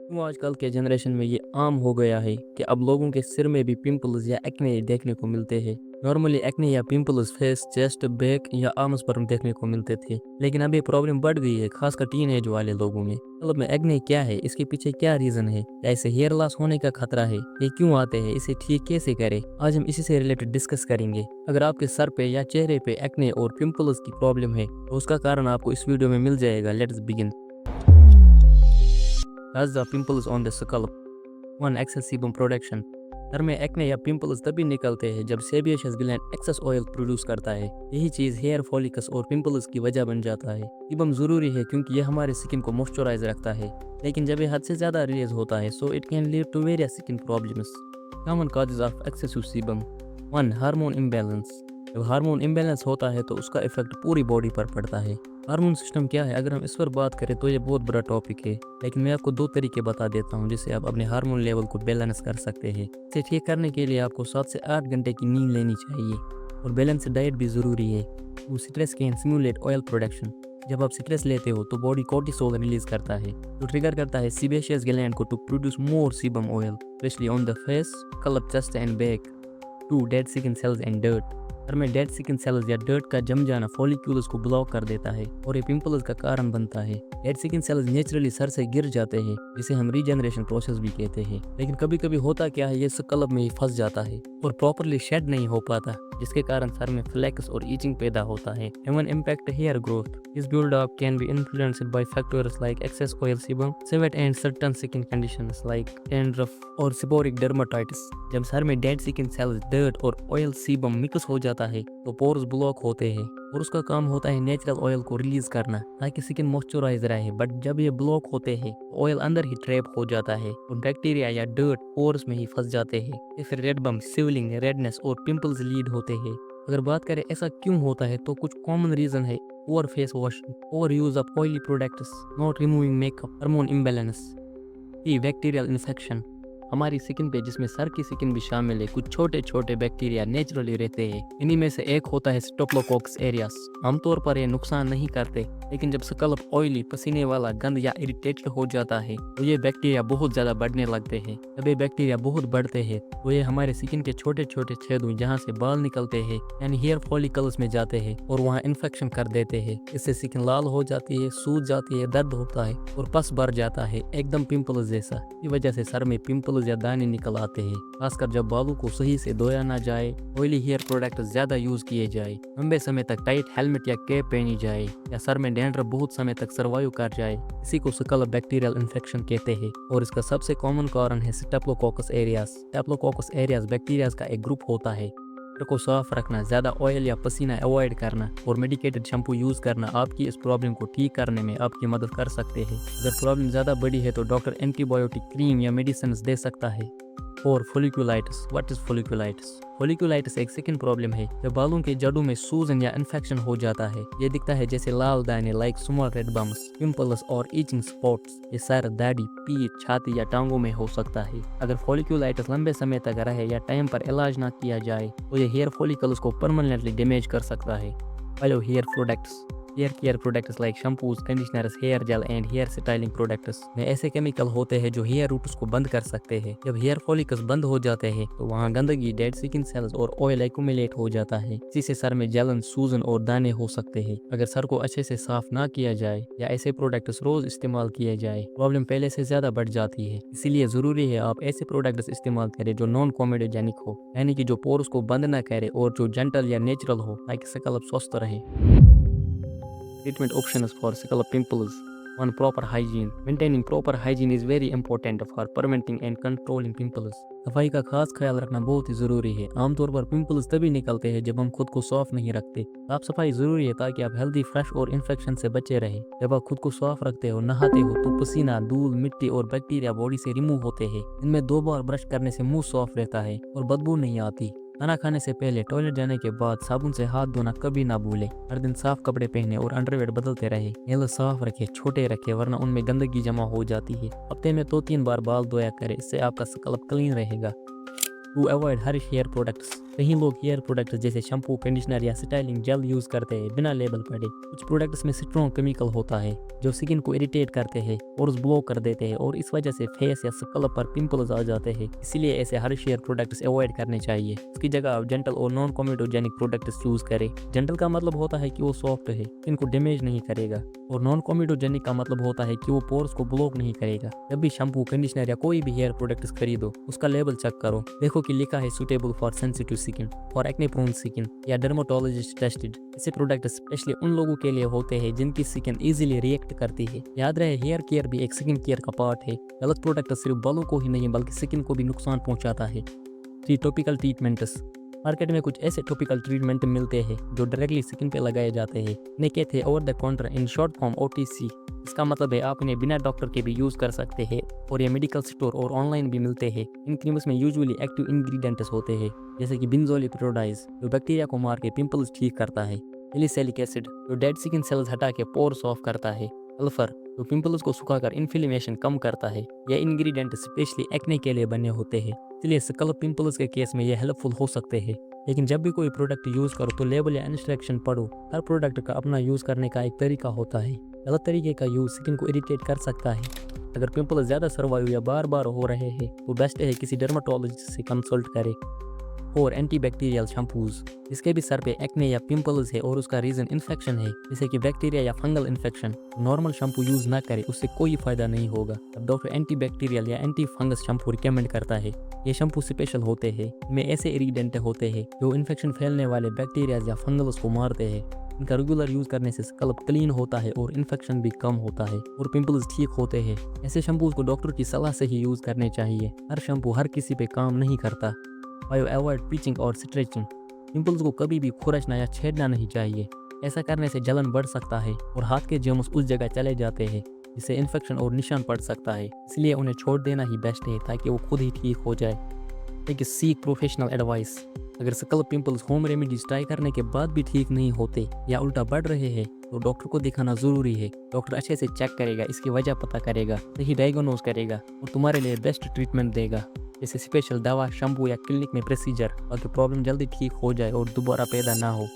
क्यों आजकल के जनरेशन में ये आम हो गया है कि अब लोगों के सिर में भी पिंपल्स या एक्ने देखने को मिलते हैं। नॉर्मली एक्ने या पिंपल्स फेस, चेस्ट, बैक या आर्म्स पर देखने को मिलते थे, लेकिन अब ये प्रॉब्लम बढ़ गई है, खासकर टीन एज वाले लोगों में। मतलब में एक्ने क्या है, इसके पीछे क्या रीजन है, या इसे हेयर लॉस होने का खतरा है, ये क्यों आते हैं, इसे ठीक कैसे करें, आज हम इसी से रिलेटेड डिस्कस करेंगे। अगर आपके सर पे या चेहरे पे एक्ने और पिंपल्स की प्रॉब्लम है तो उसका कारण आपको इस वीडियो में मिल जाएगा। Let's begin. That's the pimples on the scalp. 1. Excess sebum production. Sir में एक्ने या पिंपल्स तभी निकलते हैं जब सेबियस ग्लैंड एक्सेस ऑयल प्रोड्यूस करता है। यही चीज़ हेयर फॉलिकल्स और पिंपल्स की वजह बन जाता है। सीबम ज़रूरी है क्योंकि यह हमारे स्किन को मॉइस्चराइज रखता है, लेकिन जब यह हद से ज़्यादा रिलीज होता है so it can lead to various skin problems. Common causes of excessive sebum. 1. Hormone imbalance. जब हार्मोन इम्बैलेंस होता है तो उसका इफेक्ट पूरी बॉडी पर पड़ता है। हार्मोन सिस्टम क्या है, अगर हम इस पर बात करें तो ये बहुत बड़ा टॉपिक है, लेकिन मैं आपको 2 तरीके बता देता हूँ जिससे आप अपने हार्मोन लेवल को बैलेंस कर सकते हैं। इसे ठीक करने के लिए आपको 7 से 8 घंटे की नींद लेनी चाहिए और बैलेंस डाइट भी ज़रूरी है। वो stress can stimulate oil production. जब आप स्ट्रेस लेते हो तो बॉडी कोर्टिसोल रिलीज करता है, जो ट्रिगर करता है सीबेशियस ग्लैंड को to produce more sebum oil, specially on the face, scalp, chest and back. 2. Dead skin cells and dirt. सर में डेड स्किन सेल्स या डर्ट का जम जाना फॉलिक्यूल्स को ब्लॉक कर देता है और ये पिंपल्स का कारण बनता है। Dead skin sales naturally sir से गिर जाते हैं, जिसे हम रीजनरेशन प्रोसेस भी कहते हैं, लेकिन कभी कभी होता क्या है, ये स्कैल्प में ही फंस जाता है और प्रॉपरली शेड नहीं हो पाता, जिसके कारण सर में फ्लैक्स और ईचिंग पैदा होता है। Even impact hair growth. This build up can be influenced by factors like excess oil sebum, sweat and certain skin conditions like dandruff और सेबोरिक डर्माटाइटिस। जब सर में डेड स्किन सेल्स, डर्ट और oil sebum mix हो जाता है तो pores block होते हैं और उसका काम होता है नेचुरल ऑयल को रिलीज करना ताकि स्किन मॉइस्चराइज रहे। बट जब ये ब्लॉक होते हैं ऑयल अंदर ही ट्रैप हो जाता है और बैक्टीरिया या डर्ट पोर्स में ही फंस जाते हैं। फिर रेड बम, स्वेलिंग, रेडनेस और पिंपल्स लीड होते हैं। अगर बात करें ऐसा क्यों होता है तो कुछ कॉमन रीजन है: over face washing, over use of oily products, not removing makeup, hormone imbalance. Bacterial infection. हमारी स्किन पे, जिसमें सर की स्किन भी शामिल है, कुछ छोटे छोटे बैक्टीरिया नेचुरली रहते हैं। इन्हीं में से एक होता है स्टेफिलोकोकस एरियस। आमतौर पर ये नुकसान नहीं करते, लेकिन जब स्कैल्प ऑयली, पसीने वाला, गंद या इरिटेटेड हो जाता है तो ये बैक्टीरिया बहुत ज़्यादा बढ़ने लगते हैं। जब ये बैक्टीरिया बहुत बढ़ते हैं तो ये हमारे स्किन के छोटे छोटे छेदों, जहाँ से बाल निकलते हैं यानी हेयर फॉलिकल्स में जाते हैं और वहाँ इन्फेक्शन कर देते हैं। इससे स्किन लाल हो जाती है, सूज जाती है, दर्द होता है और पस भर जाता है, एकदम पिंपल्स जैसा। इस वजह से सर में पिंपल्स या दाने निकल आते हैं, खासकर जब बालों को सही से धोया ना जाए, ऑयली हेयर प्रोडक्ट ज्यादा यूज किए जाए, लंबे समय तक टाइट हेलमेट या कैप पहनी जाए, या सर में डैंड्रफ बहुत समय तक सर्वाइव कर जाए। इसी को स्कैल्प बैक्टीरियल इन्फेक्शन कहते हैं और इसका सबसे कॉमन कारण है staphylococcus aureus. Staphylococcus aureus bacteria का एक ग्रुप होता है। सर को साफ रखना, ज़्यादा ऑयल या पसीना अवॉइड करना और मेडिकेटेड शैम्पू यूज़ करना आपकी इस प्रॉब्लम को ठीक करने में आपकी मदद कर सकते हैं। अगर प्रॉब्लम ज़्यादा बड़ी है तो डॉक्टर एंटीबायोटिक, क्रीम या मेडिसिन दे सकता है। और folliculitis. What is folliculitis? Folliculitis एक स्किन प्रॉब्लम है जब बालों के जड़ों में सूजन या इन्फेक्शन हो जाता है। ये दिखता है जैसे लाल दाने, like small red bumps, pimples और ईचिंग स्पॉट्स। ये सर, दाढ़ी, पीठ, छाती या टांगों में हो सकता है। अगर फोलिकुलाइटिस लंबे समय तक रहे या टाइम पर इलाज ना किया जाए तो ये हेयर फॉलिकल्स को परमानेंटली डैमेज कर सकता है। Hello hair products. Hair care products like shampoos, conditioners, hair gel and hair styling products में ऐसे केमिकल होते हैं जो हेयर रूट्स को बंद कर सकते हैं। जब हेयर फॉलिकल्स बंद हो जाते हैं तो वहाँ गंदगी, डेड स्किन सेल्स और ऑयल एक्यूमुलेट हो जाता है, जिससे सर में जलन, सूजन और दाने हो सकते हैं। अगर सर को अच्छे से साफ ना किया जाए या ऐसे प्रोडक्ट्स रोज इस्तेमाल किए जाए, प्रॉब्लम पहले से ज्यादा बढ़ जाती है। इसीलिए जरूरी है आप ऐसे प्रोडक्ट्स इस्तेमाल करें जो नॉन कॉमेडोजेनिक हो, यानी कि जो पोर्स को बंद ना करे और जो जेंटल या नेचुरल हो, ताकि स्कैल्प स्वस्थ रहे। Treatment options for scalp pimples. 1. Proper hygiene. Maintaining proper hygiene is very important for preventing and controlling pimples. सफाई का खास ख्याल रखना बहुत ही जरूरी है। आमतौर पर पिंपल्स तभी निकलते हैं जब हम खुद को साफ नहीं रखते। साफ सफाई जरूरी है ताकि आप हेल्दी, फ्रेश और इन्फेक्शन से बचे रहें। जब आप खुद को साफ रखते हो, नहाते हो तो पसीना, धूल, मिट्टी और बैक्टीरिया बॉडी से रिमूव होते हैं। इनमें 2 बार ब्रश करने से मुंह साफ रहता है और बदबू नहीं आती। खाना खाने से पहले, टॉयलेट जाने के बाद साबुन से हाथ धोना कभी ना भूलें। हर दिन साफ कपड़े पहने और अंडरवेयर बदलते रहे। नेल साफ रखें, छोटे रखें, वरना उनमें गंदगी जमा हो जाती है। हफ्ते में 2-3 बार बाल धोया करें, इससे आपका स्कैल्प क्लीन रहेगा। To avoid harsh hair products. कई लोग हेयर प्रोडक्ट्स जैसे शैम्पू, कंडीशनर या स्टाइलिंग जेल यूज़ करते हैं बिना लेबल पढ़े। कुछ प्रोडक्ट्स में स्ट्रॉन्ग केमिकल होता है जो स्किन को इरिटेट करते हैं और उस ब्लॉक कर देते हैं और इस वजह से फेस या स्कल्प पर पिंपल्स आ जाते हैं। इसीलिए ऐसे हर हेयर प्रोडक्ट्स अवॉइड करने चाहिए। इसकी जगह आप जेंटल और नॉन कॉमेडोजेनिक प्रोडक्ट्स चूज़ करें। जेंटल का मतलब होता है कि वो सॉफ्ट है, स्किन को डैमेज नहीं करेगा, और नॉन कॉमेडोजेनिक का मतलब होता है कि वो पोर्स को ब्लॉक नहीं करेगा। जब भी शैम्पू, कंडीशनर या कोई भी हेयर प्रोडक्ट्स खरीदो, उसका लेबल चेक करो। देखो कि लिखा है suitable for sensitive skin, for acne prone skin या डर्मेटोलॉजिस्ट टेस्टेड। ऐसे प्रोडक्ट स्पेशली उन लोगों के लिए होते हैं जिनकी स्किन इजीली रिएक्ट करती है। याद रहे, हेयर केयर भी एक स्किन केयर का पार्ट है। गलत प्रोडक्ट सिर्फ बालों को ही नहीं बल्कि स्किन को भी नुकसान पहुंचाता है। 3 टॉपिकल ट्रीटमेंट्स। मार्केट में कुछ ऐसे टॉपिकल ट्रीटमेंट मिलते हैं जो डायरेक्टली स्किन पे लगाए जाते हैं। इन्हें कहते हैं over the counter, in short form OTC। इसका मतलब है आप इन्हें बिना डॉक्टर के भी यूज़ कर सकते हैं और ये मेडिकल स्टोर और ऑनलाइन भी मिलते हैं। इन क्रीम्स में यूजुअली एक्टिव इंग्रेडिएंट्स होते हैं जैसे कि बेंजोइल पेरोडाइज जो बैक्टीरिया को मार के पिंपल्स ठीक करता है, सैलिसिलिक एसिड जो डेड स्किन सेल्स हटा के पोर ऑफ करता है, सल्फर जो पिंपल्स को सुखाकर इन्फ्लेमेशन कम करता है। ये इंग्रेडिएंट स्पेशली एक्ने के लिए बने होते हैं, इसलिए स्कल्प पिंपल्स के केस में ये हेल्पफुल हो सकते हैं। लेकिन जब भी कोई प्रोडक्ट यूज़ करो तो लेबल या इंस्ट्रक्शन पढ़ो। हर प्रोडक्ट का अपना यूज़ करने का एक तरीका होता है। गलत तरीके का यूज़ स्किन को इरिटेट कर सकता है। अगर पिंपल ज़्यादा सर्वाइव या बार बार हो रहे हैं तो बेस्ट है किसी डर्मेटोलॉजिस्ट से कंसल्ट करें। और एंटीबैक्टीरियल शैम्पूज, इसके भी सर पे एक्ने या पिंपल्स है और उसका रीज़न इन्फेक्शन है जैसे कि बैक्टीरिया या fungal infection, normal shampoo use ना करें, उससे कोई फ़ायदा नहीं होगा। अब डॉक्टर एंटीबैक्टीरियल या एंटी फंगस शैम्पू रिकमेंड करता है। ये शैम्पू स्पेशल होते हैं, इनमें ऐसे इंग्रेडिएंट होते हैं जो इन्फेक्शन फैलने वाले बैक्टीरिया या फंगल्स को मारते हैं। इनका रेगुलर यूज़ करने से स्कल्प क्लीन होता है और इन्फेक्शन भी कम होता है और पिंपल्स ठीक होते हैं। ऐसे शैम्पूज को डॉक्टर की सलाह से ही यूज़ करने चाहिए। हर शैम्पू हर किसी पे काम नहीं करता। अवॉइड पिचिंग और स्ट्रेचिंग। पिंपल्स को कभी भी खुरचना या छेड़ना नहीं चाहिए। ऐसा करने से जलन बढ़ सकता है और हाथ के जर्म्स उस जगह चले जाते हैं जिससे इन्फेक्शन और निशान पड़ सकता है। इसलिए उन्हें छोड़ देना ही बेस्ट है ताकि वो खुद ही ठीक हो जाए। लेकिन सीक प्रोफेशनल एडवाइस। अगर scalp pimples home remedies try करने के बाद भी ठीक नहीं होते या उल्टा बढ़ रहे हैं तो डॉक्टर को दिखाना ज़रूरी है। डॉक्टर अच्छे से चेक करेगा, इसकी वजह पता करेगा, सही डायग्नोज करेगा और तुम्हारे लिए बेस्ट ट्रीटमेंट देगा, जैसे स्पेशल दवा, शैम्पू या क्लिनिक में प्रोसीजर, ताकि प्रॉब्लम जल्दी ठीक हो जाए और दोबारा पैदा ना हो।